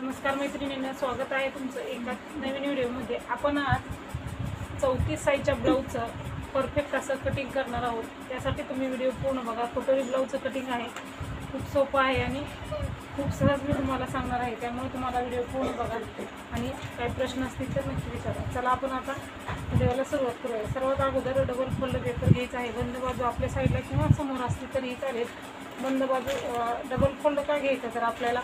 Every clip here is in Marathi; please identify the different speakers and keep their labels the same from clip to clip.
Speaker 1: नमस्कार मैत्रिणींना, स्वागत आहे तुमचं एका नवीन व्हिडिओमध्ये। आपण आज 34 साईजच्या ब्लाऊजचं परफेक्ट असं कटिंग करणार आहोत। त्यासाठी तुम्ही व्हिडिओ पूर्ण बघा। कटोरी ब्लाऊजचं कटिंग आहे, खूप सोपं आहे आणि खूप सहज मी तुम्हाला सांगणार आहे, त्यामुळे तुम्हाला व्हिडिओ पूर्ण बघा आणि काही प्रश्न असतील तर नक्की विचारा। चला आपण आता व्हिडिओला सुरुवात करूया। सर्वात अगोदर डबल फोल्ड पेपर घ्यायचा आहे। बंद बाजू आपल्या साईडला किंवा समोर असली तरी चालेल। बंद बाजू डबल फोल्ड का घ्यायचं तर आपल्याला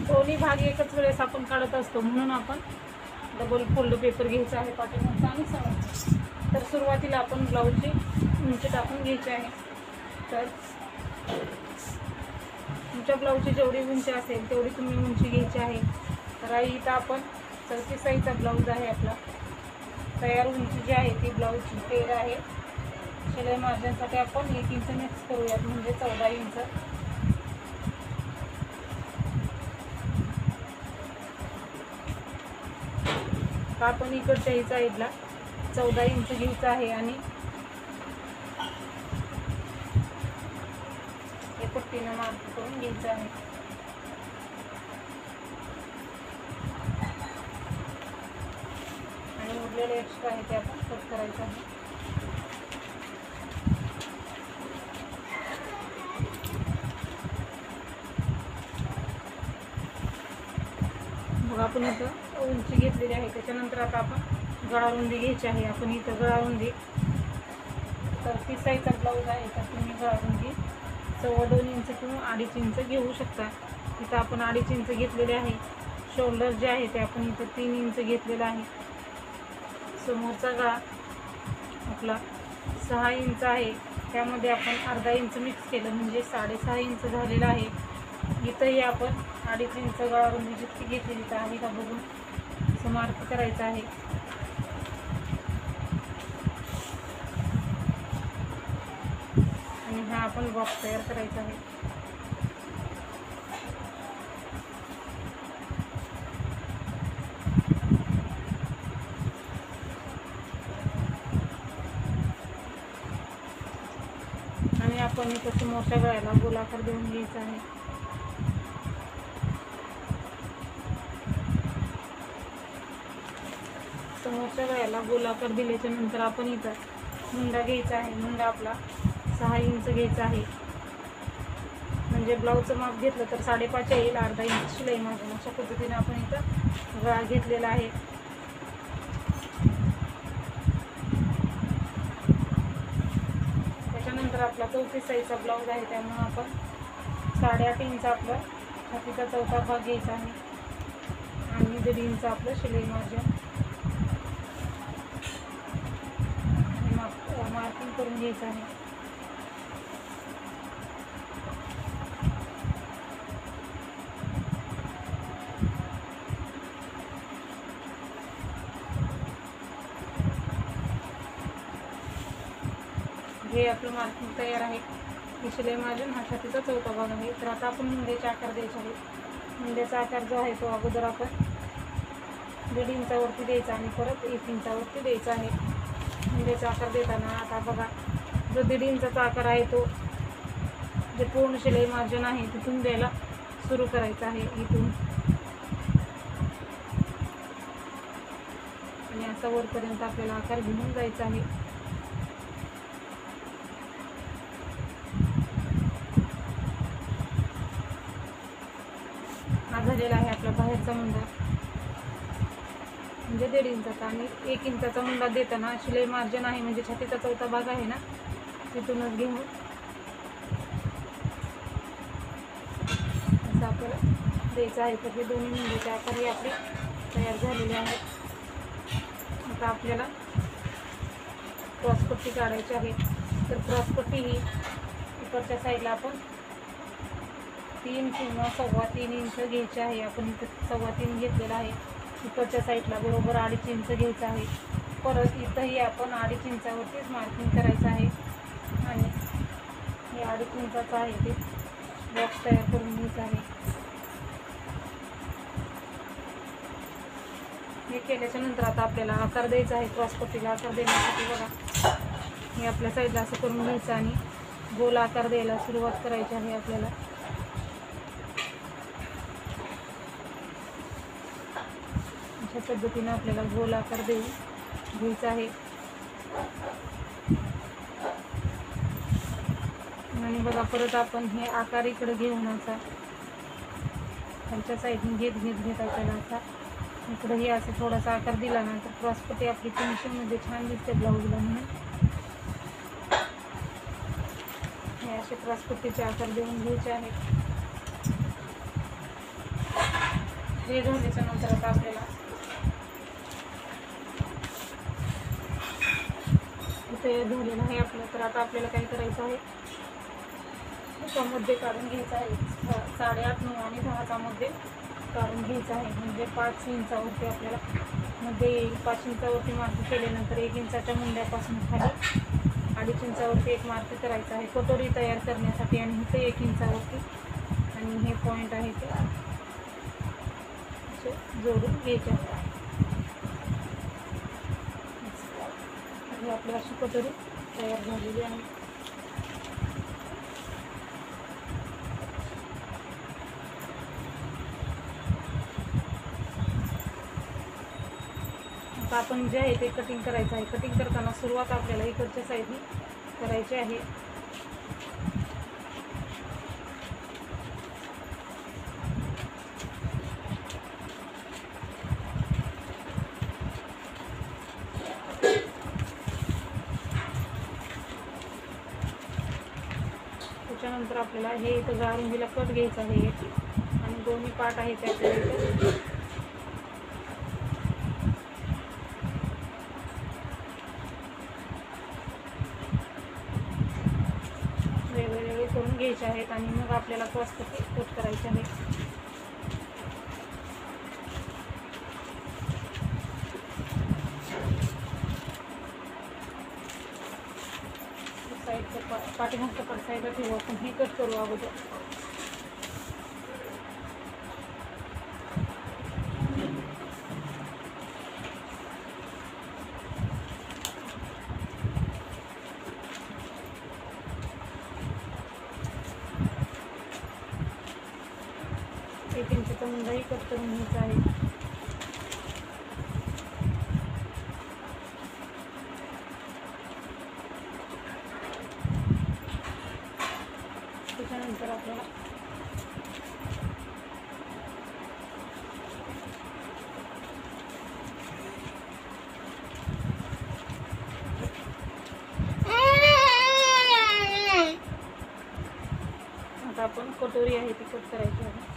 Speaker 1: दोन्ही भाग एकच वेळेस आपण काढत असतो, म्हणून आपण डबल फोल्ड पेपर घ्यायचा आहे पाठीमागचा आणि समोरचा। तर सुरुवातीला आपण ब्लाऊजची उंची टाकून घ्यायची आहे। तर तुमच्या ब्लाऊजची जेवढी उंची असेल तेवढी तुम्ही उंची घ्यायची आहे। तर इथं आपण 34 साईजचा ब्लाऊज आहे आपला। तयार उंची जी आहे ती ब्लाऊजची 13 आहे। शिलाई मार्जिनसाठी आपण 1 इंच मिक्स करूयात, म्हणजे 14 इंच। आपण इकडच्या साईडला 14 इंच घ्यायचं आहे आणि हे पट्टीनं मार्क करून घ्यायचं आहे। आणि उरलेले एक्स्ट्रा आहे ते आपण कट करायचं आहे। मग आपण इथं उंची घेतलेली आहे। त्याच्यानंतर आता आपण गळा रुंदी घ्यायची आहे। आपण इथं गळा रुंदी 34 साईजचा ब्लाऊज आहे, तर तुम्ही गळा रुंदी 2.25 इंच किंवा 2.5 इंच घेऊ शकता। इथं आपण 2.5 इंच घेतलेले आहे। शोल्डर जे आहे ते आपण इथं 3 इंच घेतलेला आहे। समोरचा गळा आपला 6 इंच आहे, त्यामध्ये आपण अर्धा इंच मिक्स केलं म्हणजे 6.5 इंच झालेला आहे। इथंही आपण 2.5 इंच गळा रुंदी जितकी घेतलेली आहे का बघून असं मार्क करायचं आहे। आणि हा आपण बॉक्स तयार करायचा आहे। आणि आपण इथं समोरच्या गळ्याला गोलाकार देऊन घ्यायचा आहे। समोरच्या गळ्याला गोलाकार दिल्याच्या नंतर आपण इथं मुंडा घ्यायचा आहे। मुंडा आपला 6 इंच घ्यायचा आहे, म्हणजे ब्लाऊजचं माप घेतलं तर 5.5 येईल। अर्धा इंच शिलाई मार्जिन अशा पद्धतीने आपण इथं गळा घेतलेला आहे। त्याच्यानंतर आपला 34 साईजचा ब्लाऊज आहे, त्यामुळे आपण 8.5 इंच आपला छातीचा चौथा भाग घ्यायचा आहे आणि 1.5 इंच आपलं शिलाई मार्जिन मार्किंग करून घ्यायचं आहे। हे आपलं मार्किंग तयार आहे। हे शिलाई मार्जिन हा छातीचा चौथा भाग आहे। तर आता आपण मुंड्याचे आकार द्यायचे आहे। मुंड्याचा आकार जो आहे तो अगोदर आपण 1.5 इंचावरती द्यायचा आणि परत 1 इंचावरती द्यायचा आहे। मुंड्याचा आकार देताना आता बघा, जो 1.5 इंचाचा आकार आहे तो जे पूर्ण शिलाई मार्जिन आहे तिथून द्यायला सुरू करायचं आहे, इथून आणि असा वरपर्यंत आपल्याला आकार घेऊन जायचा आहे। हा झालेला आहे आपला बाहेरचा मुंडा, म्हणजे 1.5 इंचाचा। आणि 1 इंचाचा मुंडा देताना शिलाई मार्जिन आहे म्हणजे छातीचा चौथा भाग आहे ना, तिथूनच घेऊन असं आपल्याला द्यायचं आहे। तर हे दोन्ही मुंड्याचे आकारही आपले तयार झालेले आहेत। आता आपल्याला क्रॉसपट्टी काढायची आहे। तर क्रॉसपट्टी ही इकडच्या साईडला आपण 3 किंवा 3.25 इंच घ्यायचे आहे। आपण इथं 3.25 घेतलेला आहे। इकडच्या साईडला बरोबर 2.5 इंच घ्यायचं आहे। परत इथंही आपण 2.5 इंचावरतीच मार्किंग करायचं आहे आणि हे 2.5 इंचाचं आहे ते बॉक्स तयार करून घ्यायचं आहे। हे केल्याच्या नंतर आता आपल्याला आकार द्यायचा आहे। क्रॉसपट्टीला आकार देण्यासाठी बघा, हे आपल्या साईडला असं करून घ्यायचं आणि गोल आकार द्यायला सुरुवात करायची आहे आपल्याला। अशा पद्धतीने आपल्याला गोल आकार देऊन घ्यायचा आहे. आणि बघा परत आपण हे आकार इकडे घेऊन असा खालच्या साईडने घेत आपल्याला असा इकडेही असं थोडासा आकार दिला ना तर क्रॉसपट्टी आपली फिनिशिंगमध्ये छान दिसते ब्लाऊजला. म्हणून हे असे क्रॉसपट्टीचे आकार देऊन घ्यायचे आहेत. हे झाल्याच्या नंतर आता आपल्याला तयार झालेलं आहे आपलं. तर आता आपल्याला काय करायचं आहे, मध्ये काढून घ्यायचं आहे. 8.5, 9 आणि 10चा मध्ये काढून घ्यायचं आहे. म्हणजे 5 इंचावरती आपल्याला मध्ये येईल. 5 इंचावरती मार्क केल्यानंतर 1 इंचाच्या मुंड्यापासून खाली 2.5 इंचावरती एक मार्क करायचा आहे कटोरी तयार करण्यासाठी. आणि इथे 1 इंचावरती आणि हे पॉईंट आहे ते असे जोडून घ्यायचे आहे. आपली अशी कटोरी तयार झालेली आहे. आता आपण जे आहे ते कटिंग करायचं आहे. कटिंग करताना सुरुवात आपल्याला इकडच्या साईडने करायची आहे. त्याच्यानंतर आपल्याला हे इथं गारुंडीला कट घ्यायचं आहे आणि दोन्ही पार्ट आहे ते आपल्याला इथं वेगवेगळे करून घ्यायचे आहेत. आणि मग आपल्याला क्रॉसपट्टी कट करायची आहे. पाठीमागच्या पण साईडला ठेवू आपण. हे कट करू अगोदर. एक इंचचा मुंडाही कट करून घ्यायचा आहे. त्याच्यानंतर आपल्याला आता आपण कटोरी आहे ती कट करायची आहे.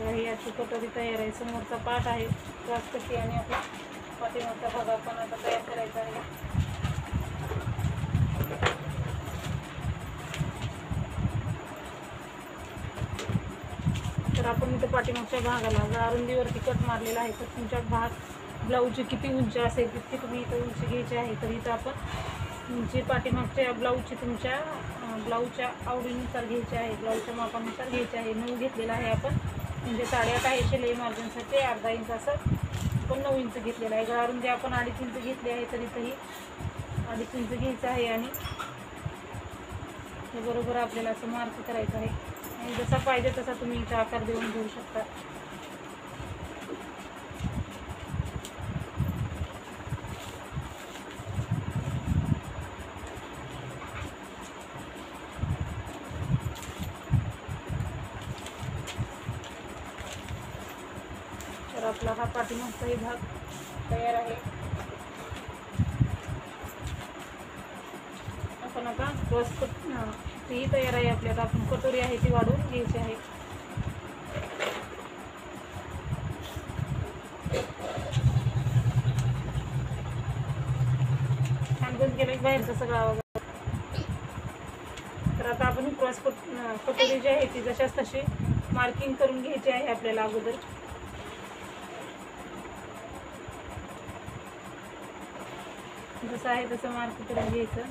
Speaker 1: ही अशी कटोरी तयार आहे. समोरचा पार्ट आहे क्रॉसपट्टी आणि आपला पाठीमागचा भाग आपण आता तयार करायचा आहे. तर आपण इथं पाठीमागच्या भागाला गारुंदीवरती कट मारलेला आहे. तर तुमच्या ब्लाऊजची किती उंची असेल तितकी तुम्ही इथं उंची घ्यायची आहे. तर इथं आपण उंची पाठीमागच्या ब्लाऊजची तुमच्या ब्लाऊजच्या आवडीनुसार घ्यायची आहे. ब्लाऊजच्या मापानुसार घ्यायची आहे. 9 घेतलेला आहे आपण. म्हणजे 8.5 आहे शिलाई मार्जिनसाठी. अर्धा इंच असं पण 9 इंच घेतलेला आहे. गारुंदी आपण 2.5 इंच घेतले आहे. तर इथंही 2.5 इंच घ्यायचं आहे. आणि हे बरोबर आपल्याला असं मार्क करायचं आहे. आणि जसा पाहिजे तसा तुम्ही इथं आकार देऊन घेऊ शकता. तर आपला हा पाठीमागचाही भाग तयार आहे. आपण आता क्रॉसपट्टी तयार आहे आपल्याला. आपण कटोरी आहे ती वाढवून घ्यायची आहे. छान बंद केलं बाहेरचा सगळा वगैरे. तर आता आपण कटोरी जी आहे ती जशाच तशी मार्किंग करून घ्यायची आहे आपल्याला अगोदर. जसं आहे तसं मार्क करून घ्यायचं.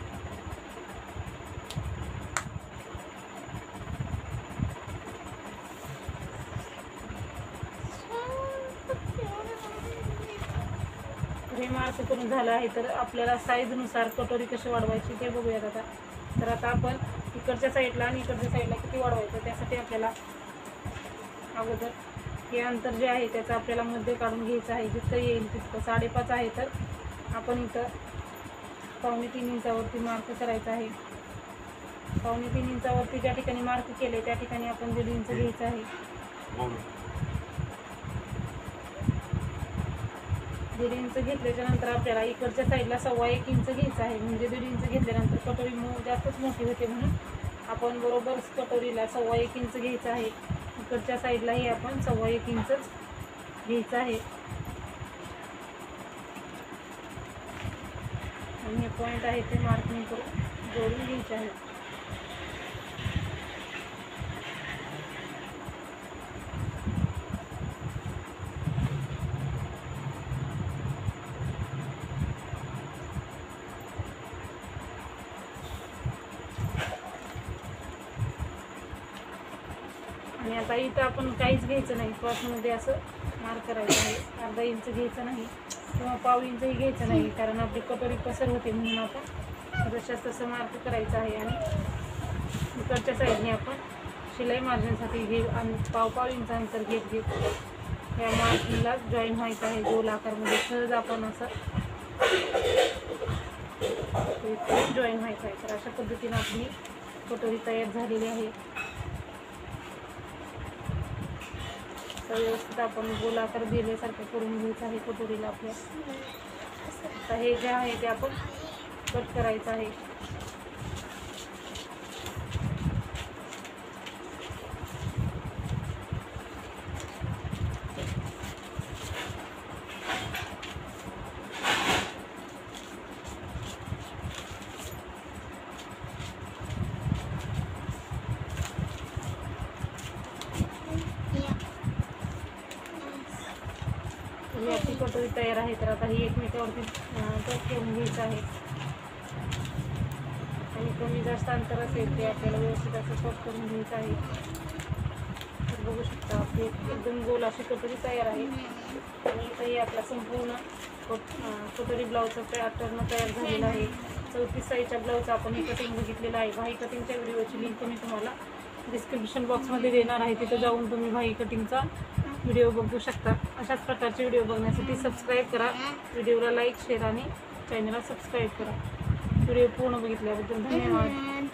Speaker 1: हे मार्क करून झालं आहे. तर आपल्याला साईजनुसार कटोरी कशी वाढवायची ते बघूयात आता. तर आता आपण इकडच्या साईडला आणि इकडच्या साईडला किती वाढवायचं त्यासाठी आपल्याला अगोदर हे अंतर जे आहे त्याचं आपल्याला मध्य काढून घ्यायचं आहे. जितकं येईल तितकं 5.5 आहे तर आपण इथं 2.25 इंचावरती मार्क करायचं आहे. 2.25 इंचावरती ज्या ठिकाणी मार्क केले त्या ठिकाणी आपण 1.5 इंच घ्यायचं आहे. 1.5 इंच घेतल्याच्या नंतर आपल्याला इकडच्या साईडला 1.25 इंच घ्यायचं आहे. म्हणजे 1.5 इंच घेतल्यानंतर कटोरी जास्तच मोठी होते म्हणून आपण बरोबर कटोरीला 1.25 इंच घ्यायचं आहे. इकडच्या साईडलाही आपण 1.25 इंचच घ्यायचं आहे. आणि हे पॉईंट आहे ते मार्किंग करून जोडून घ्यायचे आहे. आणि आता इथं आपण काहीच घ्यायचं नाही. क्रॉसमध्ये असं मार्क करायचं आहे. 1/2 इंच घ्यायचं नाही किंवा 1/2 इंचही घ्यायचं नाही, कारण आपली कटोरी पसर होते म्हणून आपण जशास तसं मार्क करायचं आहे. आणि इकडच्या साईडने आपण शिलाई मार्जिनसाठी आणि 1/2 इंच अंतर घेत या मार्किंगला जॉईन व्हायचं आहे. गोल आकारमध्ये सहज आपण असं जॉईन व्हायचं आहे. तर अशा पद्धतीने आपली कटोरी तयार झालेली आहे. तर व्यवस्थित आपण गोल आकार दिल्यासारखं करून घ्यायचं आहे कटोरीला आपल्या. आता हे जे आहे ते आपण कट करायचं आहे. ही आपली कटोरी तयार आहे. तर आता ही एकमेकावरती कट करून घ्यायचं आहे. आणि कमी जास्त अंतर असेल ते आपल्याला व्यवस्थित असं कट करून घ्यायचं आहे. तर बघू शकता आपली एकदम गोल अशी कटोरी तयार आहे. आणि इथंही आपला संपूर्ण कटोरी ब्लाऊजचा पॅटर्न तयार झालेला आहे. 34 साईजच्या ब्लाऊजचा आपण हे कटिंग बघितलेलं आहे. भाई कटिंगच्या व्हिडिओची लिंक मी तुम्हाला डिस्क्रिप्शन बॉक्समध्ये देणार आहे. तिथं जाऊन तुम्ही भाई कटिंगचा व्हिडिओ बघू शकता. अशाच प्रकारचे व्हिडिओ बघण्यासाठी सबस्क्राईब करा. व्हिडिओला लाईक, शेअर आणि चॅनलला सबस्क्राईब करा. व्हिडिओ पूर्ण बघितल्याबद्दल धन्यवाद.